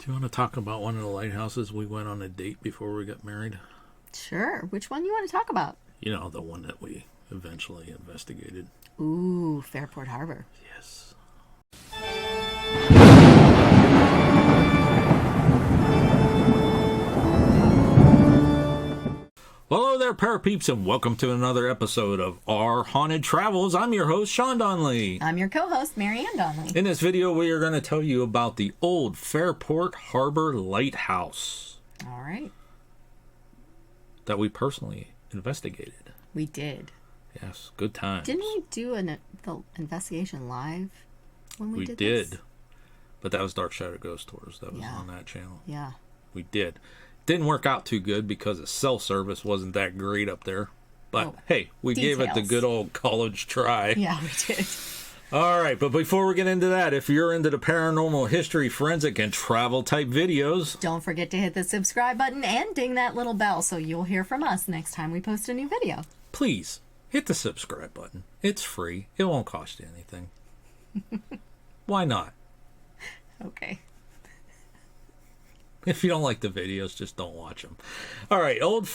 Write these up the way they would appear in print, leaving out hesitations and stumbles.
Do you want to talk about one of the lighthouses we went on a date before we got married? Sure. Which one do you want to talk about? You know, the one that we eventually investigated. Ooh, Fairport Harbor. Yes. Hello there, parapeeps, and welcome to another episode of Our Haunted Travels. I'm your host, Sean Donnelly. I'm your co-host, Marianne Donnelly. In this video, we are going to tell you about the old Fairport Harbor Lighthouse. All right. That we personally investigated. We did. Yes, good times. Didn't we do the investigation live when we did this? But that was Dark Shadow Ghost Tours. That was on that channel. Yeah. We did. Didn't work out too good because the cell service wasn't that great up there. But hey, we gave it the good old college try. Yeah, we did. All right, but before we get into that, if you're into the paranormal, history, forensic, and travel type videos, don't forget to hit the subscribe button and ding that little bell so you'll hear from us next time we post a new video. Please hit the subscribe button. It's free. It won't cost you anything. Why not? Okay. If you don't like the videos, just don't watch them. All right, old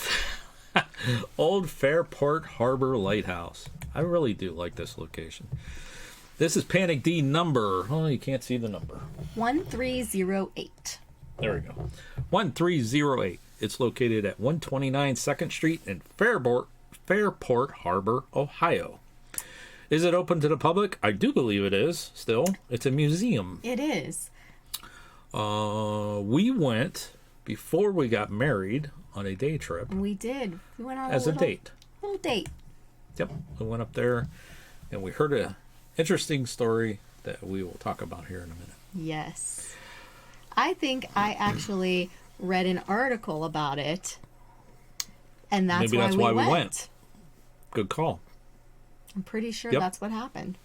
Fairport Harbor Lighthouse. I really do like this location. This is Panic D number. Oh, you can't see the number. 1308. There we go. 1308. It's located at 129 2nd Street in Fairport Harbor, Ohio. Is it open to the public? I do believe it is still. It's a museum. It is. We went before we got married on a day trip. We did. We went on a little date. Yep. We went up there and we heard an interesting story that we will talk about here in a minute. Yes. I think I actually read an article about it, and that's why we went. Good call. I'm pretty sure that's what happened.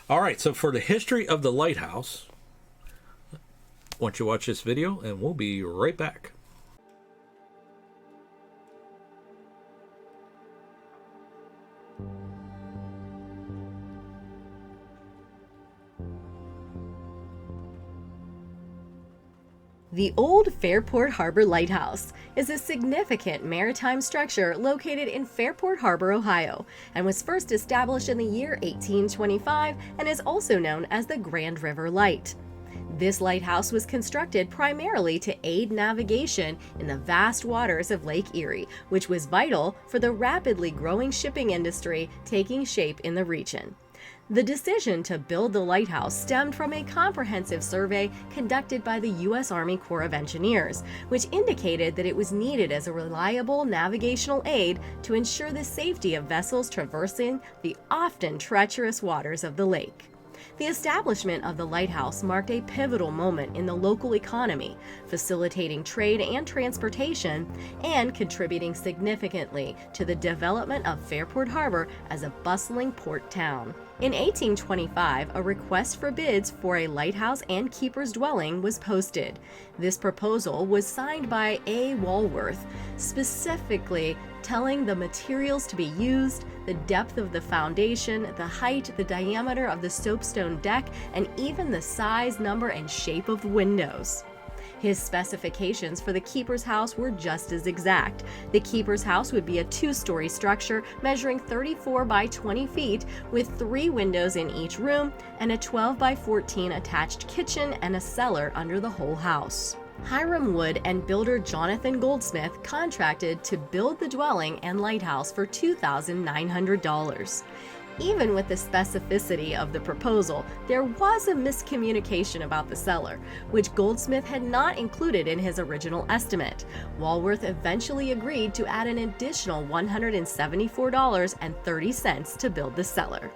All right, so for the history of the lighthouse, why don't you watch this video, and we'll be right back. The old Fairport Harbor Lighthouse is a significant maritime structure located in Fairport Harbor, Ohio, and was first established in the year 1825 and is also known as the Grand River Light. This lighthouse was constructed primarily to aid navigation in the vast waters of Lake Erie, which was vital for the rapidly growing shipping industry taking shape in the region. The decision to build the lighthouse stemmed from a comprehensive survey conducted by the U.S. Army Corps of Engineers, which indicated that it was needed as a reliable navigational aid to ensure the safety of vessels traversing the often treacherous waters of the lake. The establishment of the lighthouse marked a pivotal moment in the local economy, facilitating trade and transportation, and contributing significantly to the development of Fairport Harbor as a bustling port town. In 1825, a request for bids for a lighthouse and keeper's dwelling was posted. This proposal was signed by A. Walworth, specifically telling the materials to be used, the depth of the foundation, the height, the diameter of the soapstone deck, and even the size, number, and shape of windows. His specifications for the keeper's house were just as exact. The keeper's house would be a two-story structure measuring 34 by 20 feet with 3 windows in each room and a 12 by 14 attached kitchen and a cellar under the whole house. Hiram Wood and builder Jonathan Goldsmith contracted to build the dwelling and lighthouse for $2,900. Even with the specificity of the proposal, there was a miscommunication about the cellar, which Goldsmith had not included in his original estimate. Walworth eventually agreed to add an additional $174.30 to build the cellar.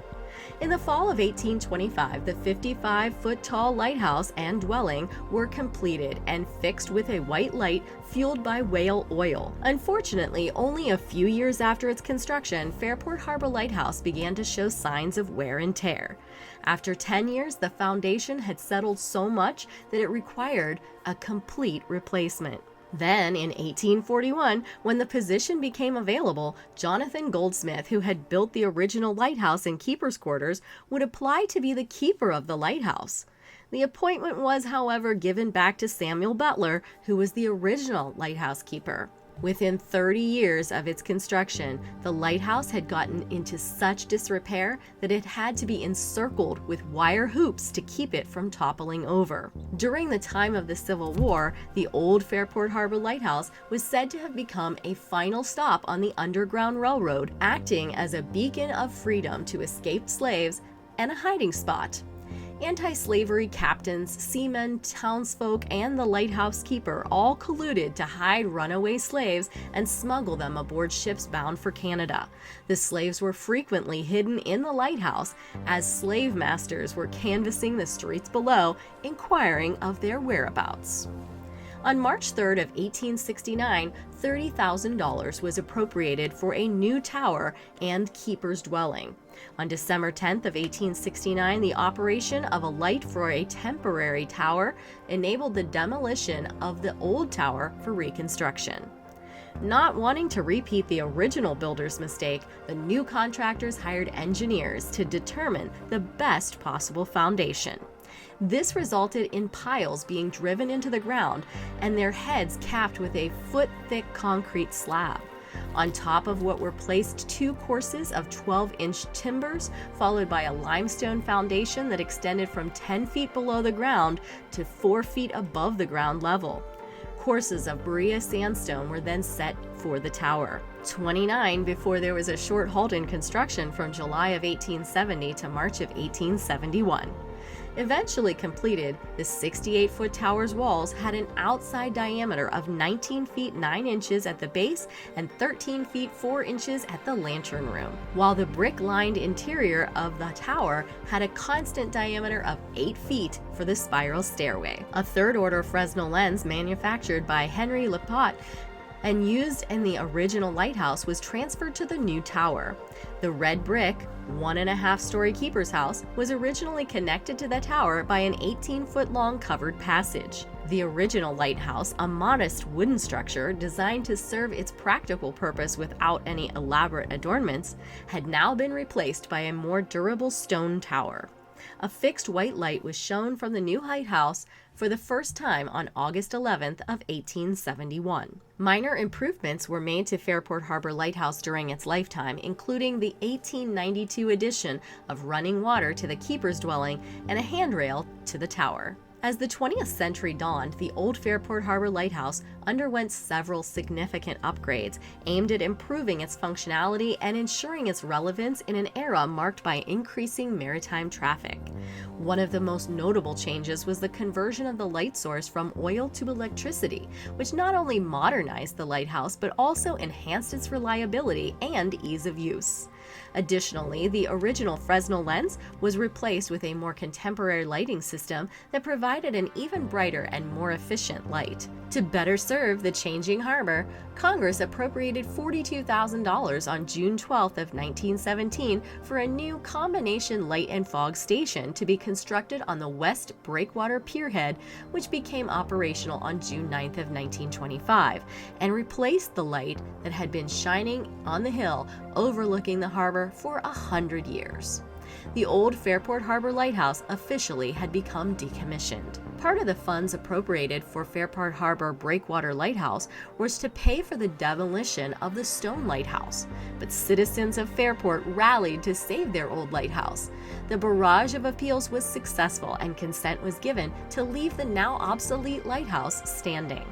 In the fall of 1825, the 55-foot-tall lighthouse and dwelling were completed and fixed with a white light fueled by whale oil. Unfortunately, only a few years after its construction, Fairport Harbor Lighthouse began to show signs of wear and tear. After 10 years, the foundation had settled so much that it required a complete replacement. Then, in 1841, when the position became available, Jonathan Goldsmith, who had built the original lighthouse and keeper's quarters, would apply to be the keeper of the lighthouse. The appointment was, however, given back to Samuel Butler, who was the original lighthouse keeper. Within 30 years of its construction, the lighthouse had gotten into such disrepair that it had to be encircled with wire hoops to keep it from toppling over. During the time of the Civil War, the old Fairport Harbor Lighthouse was said to have become a final stop on the Underground Railroad, acting as a beacon of freedom to escaped slaves and a hiding spot. Anti-slavery captains, seamen, townsfolk, and the lighthouse keeper all colluded to hide runaway slaves and smuggle them aboard ships bound for Canada. The slaves were frequently hidden in the lighthouse as slave masters were canvassing the streets below, inquiring of their whereabouts. On March 3rd of 1869, $30,000 was appropriated for a new tower and keeper's dwelling. On December 10th of 1869, the operation of a light for a temporary tower enabled the demolition of the old tower for reconstruction. Not wanting to repeat the original builder's mistake, the new contractors hired engineers to determine the best possible foundation. This resulted in piles being driven into the ground and their heads capped with a foot-thick concrete slab. On top of what were placed 2 courses of 12-inch timbers, followed by a limestone foundation that extended from 10 feet below the ground to 4 feet above the ground level. Courses of Berea sandstone were then set for the tower. 29 before there was a short halt in construction from July of 1870 to March of 1871. Eventually completed, the 68-foot tower's walls had an outside diameter of 19 feet 9 inches at the base and 13 feet 4 inches at the lantern room, while the brick-lined interior of the tower had a constant diameter of 8 feet for the spiral stairway. A third-order Fresnel lens manufactured by Henry Lepaute and used in the original lighthouse was transferred to the new tower. The red brick, 1.5-story keeper's house, was originally connected to the tower by an 18-foot-long covered passage. The original lighthouse, a modest wooden structure designed to serve its practical purpose without any elaborate adornments, had now been replaced by a more durable stone tower. A fixed white light was shown from the new lighthouse for the first time on August 11th of 1871. Minor improvements were made to Fairport Harbor Lighthouse during its lifetime, including the 1892 addition of running water to the keeper's dwelling and a handrail to the tower. As the 20th century dawned, the old Fairport Harbor Lighthouse underwent several significant upgrades aimed at improving its functionality and ensuring its relevance in an era marked by increasing maritime traffic. One of the most notable changes was the conversion of the light source from oil to electricity, which not only modernized the lighthouse but also enhanced its reliability and ease of use. Additionally, the original Fresnel lens was replaced with a more contemporary lighting system that provided an even brighter and more efficient light. To better serve the changing harbor, Congress appropriated $42,000 on June 12th of 1917 for a new combination light and fog station to be constructed on the West Breakwater Pierhead, which became operational on June 9th of 1925, and replaced the light that had been shining on the hill overlooking the harbor for 100 years. The old Fairport Harbor Lighthouse officially had become decommissioned. Part of the funds appropriated for Fairport Harbor Breakwater Lighthouse was to pay for the demolition of the stone lighthouse, but citizens of Fairport rallied to save their old lighthouse. The barrage of appeals was successful and consent was given to leave the now obsolete lighthouse standing.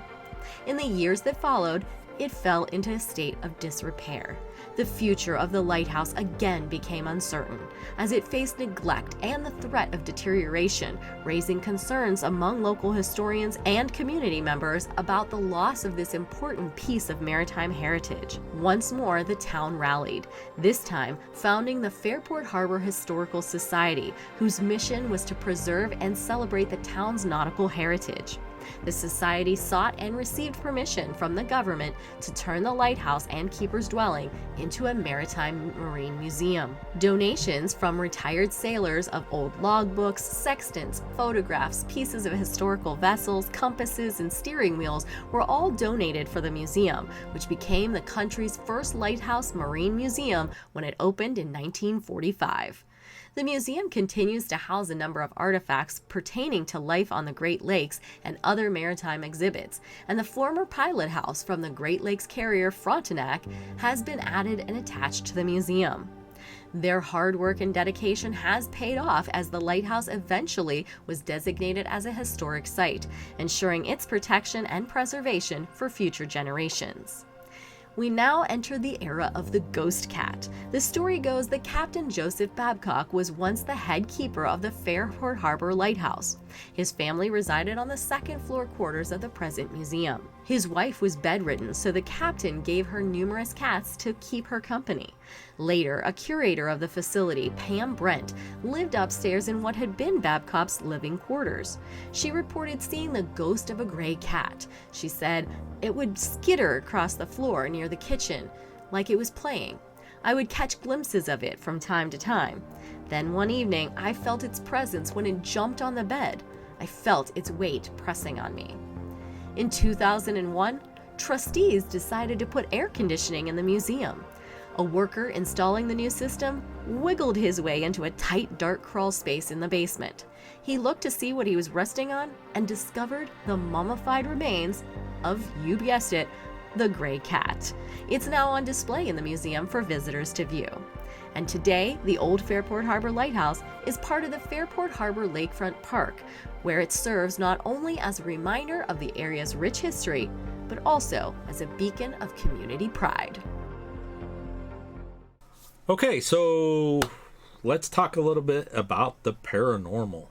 In the years that followed, it fell into a state of disrepair. The future of the lighthouse again became uncertain, as it faced neglect and the threat of deterioration, raising concerns among local historians and community members about the loss of this important piece of maritime heritage. Once more, the town rallied, this time founding the Fairport Harbor Historical Society, whose mission was to preserve and celebrate the town's nautical heritage. The society sought and received permission from the government to turn the lighthouse and keeper's dwelling into a maritime marine museum. Donations from retired sailors of old logbooks, sextants, photographs, pieces of historical vessels, compasses, and steering wheels were all donated for the museum, which became the country's first lighthouse marine museum when it opened in 1945. The museum continues to house a number of artifacts pertaining to life on the Great Lakes and other maritime exhibits, and the former pilot house from the Great Lakes carrier Frontenac has been added and attached to the museum. Their hard work and dedication has paid off, as the lighthouse eventually was designated as a historic site, ensuring its protection and preservation for future generations. We now enter the era of the ghost cat. The story goes that Captain Joseph Babcock was once the head keeper of the Fairport Harbor Lighthouse. His family resided on the second floor quarters of the present museum. His wife was bedridden, so the captain gave her numerous cats to keep her company. Later, a curator of the facility, Pam Brent, lived upstairs in what had been Babcock's living quarters. She reported seeing the ghost of a gray cat. She said it would skitter across the floor near the kitchen, like it was playing. I would catch glimpses of it from time to time. Then one evening, I felt its presence when it jumped on the bed. I felt its weight pressing on me. In 2001, trustees decided to put air conditioning in the museum. A worker installing the new system wiggled his way into a tight, dark crawl space in the basement. He looked to see what he was resting on and discovered the mummified remains of, you guessed it, the gray cat. It's now on display in the museum for visitors to view. And today, the old Fairport Harbor Lighthouse is part of the Fairport Harbor Lakefront Park, where it serves not only as a reminder of the area's rich history, but also as a beacon of community pride. Okay, so let's talk a little bit about the paranormal.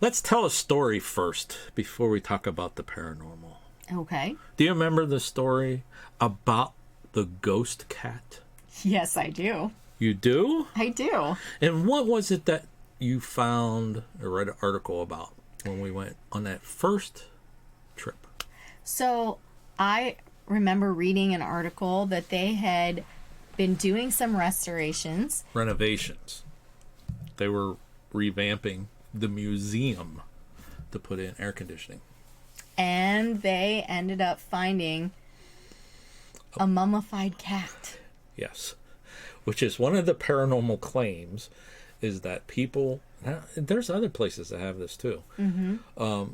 Let's tell a story first before we talk about the paranormal. Okay. Do you remember the story about the ghost cat? Yes, I do. You do? I do. And what was it that you found or read an article about when we went on that first trip? So I remember reading an article that they had been doing some restorations. Renovations. They were revamping the museum to put in air conditioning. And they ended up finding a mummified cat. Yes. Which is one of the paranormal claims, is that people, there's other places that have this too. Mm-hmm.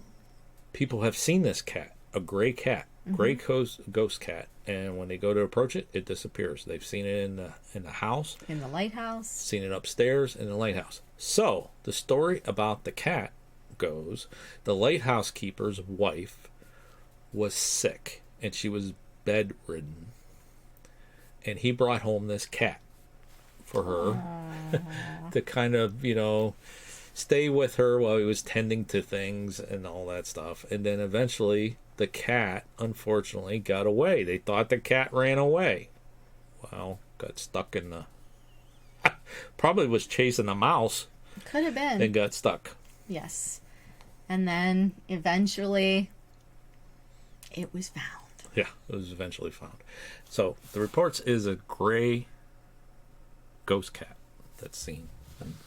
People have seen this cat, a gray cat, gray ghost cat, and when they go to approach it, it disappears. They've seen it in the house, In the lighthouse. seen it upstairs in the lighthouse. So the story about the cat goes, the lighthouse keeper's wife was sick and she was bedridden, and he brought home this cat for her to kind of, stay with her while he was tending to things and all that stuff. And then eventually the cat, unfortunately, got away. They thought the cat ran away. Well, got stuck in the... probably was chasing a mouse Could have been. and got stuck. Yes. And then eventually it was found. Yeah, it was eventually found. So the reports is a gray ghost cat that's seen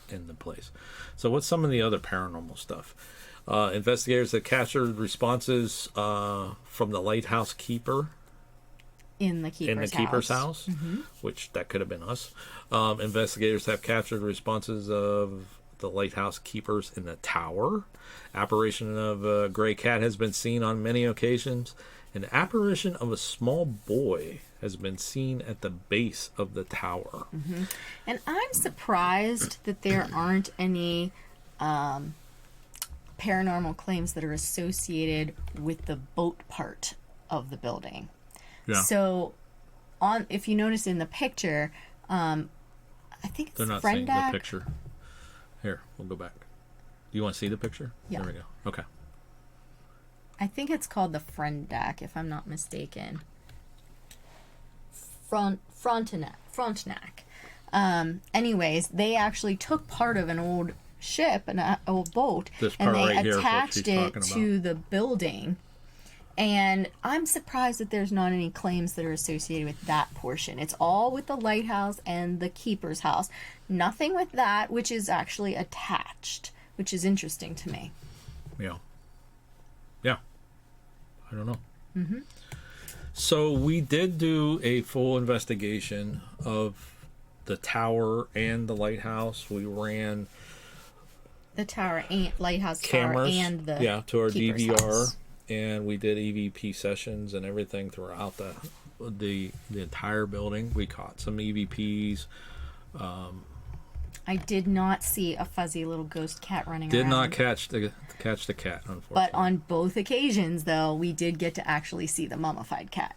in the place. So what's some of the other paranormal stuff? Investigators have captured responses from the lighthouse keeper In the keeper's house, which that could have been us. Investigators have captured responses of the lighthouse keepers in the tower. Apparition of a gray cat has been seen on many occasions. An apparition of a small boy has been seen at the base of the tower. Mm-hmm. And I'm surprised that there aren't any paranormal claims that are associated with the boat part of the building. Yeah. So, if you notice in the picture, I think it's They're not saying the Frendac. picture. Here, we'll go back. Do you want to see the picture? Yeah. There we go. Okay. I think it's called the Frendac, if I'm not mistaken. Frontenac. Anyways, they actually took part of an old ship, an old boat, This and part they right here is what attached she's it talking to the building. And I'm surprised that there's not any claims that are associated with that portion. It's all with the lighthouse and the keeper's house. Nothing with that, which is actually attached, which is interesting to me. Yeah. Yeah. I don't know. So we did do a full investigation of the tower and the lighthouse. We ran The tower and lighthouse cameras, tower and the to our keeper's DVR, house. and we did EVP sessions and everything throughout the entire building. We caught some EVPs. I did not see a fuzzy little ghost cat running around. Did not catch the cat, unfortunately. But on both occasions, though, we did get to actually see the mummified cat.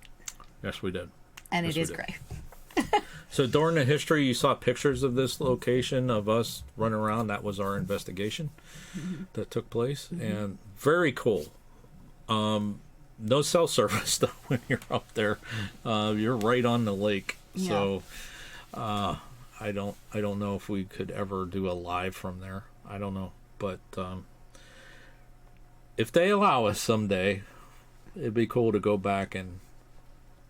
Yes, we did. And Yes, it is we did. great. So during the history, you saw pictures of this location of us running around. That was our investigation that took place, and very cool. No cell service though when you're up there. You're right on the lake, so I don't know if we could ever do a live from there. I don't know, but if they allow us someday, it'd be cool to go back and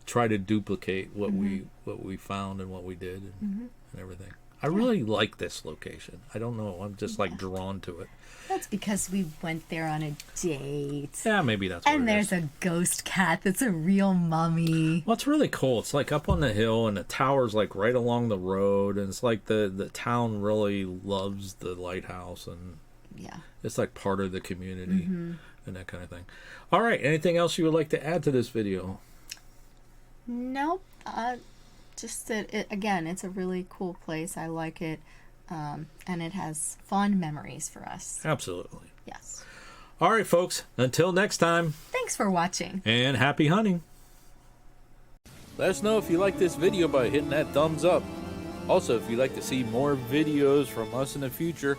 try to duplicate what we found and what we did and everything. I really like this location. I don't know. I'm just like drawn to it. That's because we went there on a date. Yeah, maybe that's what And it there's is. a ghost cat that's a real mummy. Well, it's really cool. It's like up on the hill, and the tower's like right along the road, and it's like the town really loves the lighthouse, and Yeah. it's like part of the community and that kind of thing. All right, anything else you would like to add to this video? Nope. Just that, again, it's a really cool place. I like it. And it has fond memories for us. Absolutely. Yes. All right, folks. Until next time, Thanks for watching. and happy hunting. Let us know if you like this video by hitting that thumbs up. Also, if you'd like to see more videos from us in the future,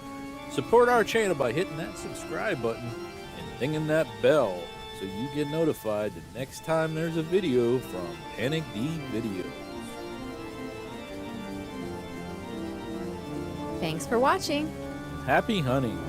support our channel by hitting that subscribe button and dinging that bell so you get notified the next time there's a video from Panic D Videos. Thanks for watching. Happy hunting.